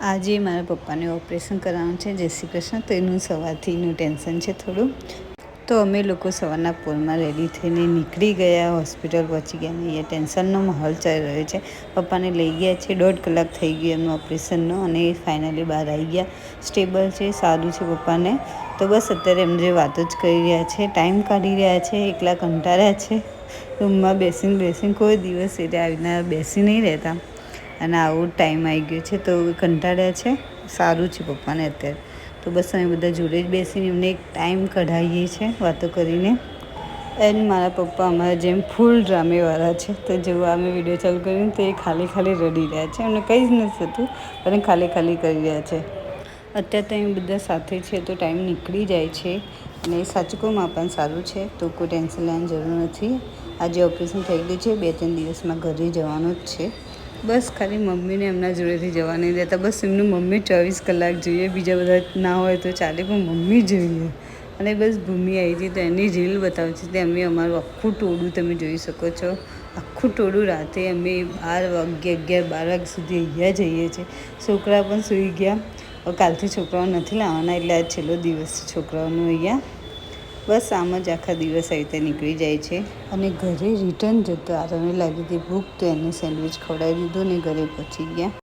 આજે મારા પપ્પાને ઓપરેશન કરાવવાનું છે. જય શ્રી કૃષ્ણ. તો એનું સવારથીનું ટેન્શન છે થોડું. તો અમે લોકો સવારના પોરમાં રેડી થઈને નીકળી ગયા, હોસ્પિટલ પહોંચી ગયા. ને અહીંયા ટેન્શનનો માહોલ ચાલી રહ્યો છે. પપ્પાને લઈ ગયા છે, 1.5 કલાક થઈ ગયો એમનો ઓપરેશનનો, અને ફાઇનલી બહાર આવી ગયા. સ્ટેબલ છે, સારું છે પપ્પાને. તો બસ અત્યારે એમ જે વાતો જ કરી રહ્યા છે, ટાઈમ કાઢી રહ્યા છે, એકલા કંટાળ્યા છે. રૂમમાં બેસીને કોઈ દિવસ એટલે આવીને બેસી નહીં રહેતા, અને આવો ટાઈમ આવી ગયો છે તો કંટાળ્યા છે. સારું છે પપ્પાને અત્યારે. તો બસ અમે બધા જોડે જ બેસીને એમને એક ટાઈમ કઢાવીએ છીએ વાતો કરીને. એન્ડ મારા પપ્પા અમારા જેમ ફૂલ ડ્રામેવાળા છે. તો જેવું અમે વિડીયો ચાલુ કર્યું તો એ ખાલી રડી રહ્યા છે. એમને કંઈ જ નથી થતું, પણ ખાલી કરી રહ્યા છે. અત્યારે તો અહીં બધા સાથે છે તો ટાઈમ નીકળી જાય છે. અને સાચું કહું, માં પણ સારું છે તો કોઈ ટેન્શન લેવાની જરૂર નથી. આજે ઓપરેશન થઈ ગયું છે, 2-3 દિવસમાં ઘરે જવાનું જ છે. બસ ખાલી મમ્મીને એમના જોડેથી જવા નહીં દેતા. બસ એમનું મમ્મી 24 કલાક જોઈએ, બીજા બધા ના હોય તો ચાલે, પણ મમ્મી જોઈએ. અને બસ ભૂમિ આવી હતી તો એની રીલ બતાવે છે. તે અમે અમારું આખું ટોળું તમે જોઈ શકો છો. આખું ટોળું રાતે અમે 11-12 વાગ્યા સુધી અહીંયા જઈએ છીએ. છોકરા પણ સૂઈ ગયા. કાલથી છોકરાઓ નથી લાવવાના, એટલે આ છેલ્લો દિવસ છે છોકરાઓનો અહીંયા. બસ આમ જ આખા દિવસ આવી રીતે નીકળી જાય છે. અને ઘરે રિટર્ન જતો આરવને લાગી હતી ભૂખ, તો એને સેન્ડવિચ ખવડાવી દીધું ને ઘરે પહોંચી ગયા.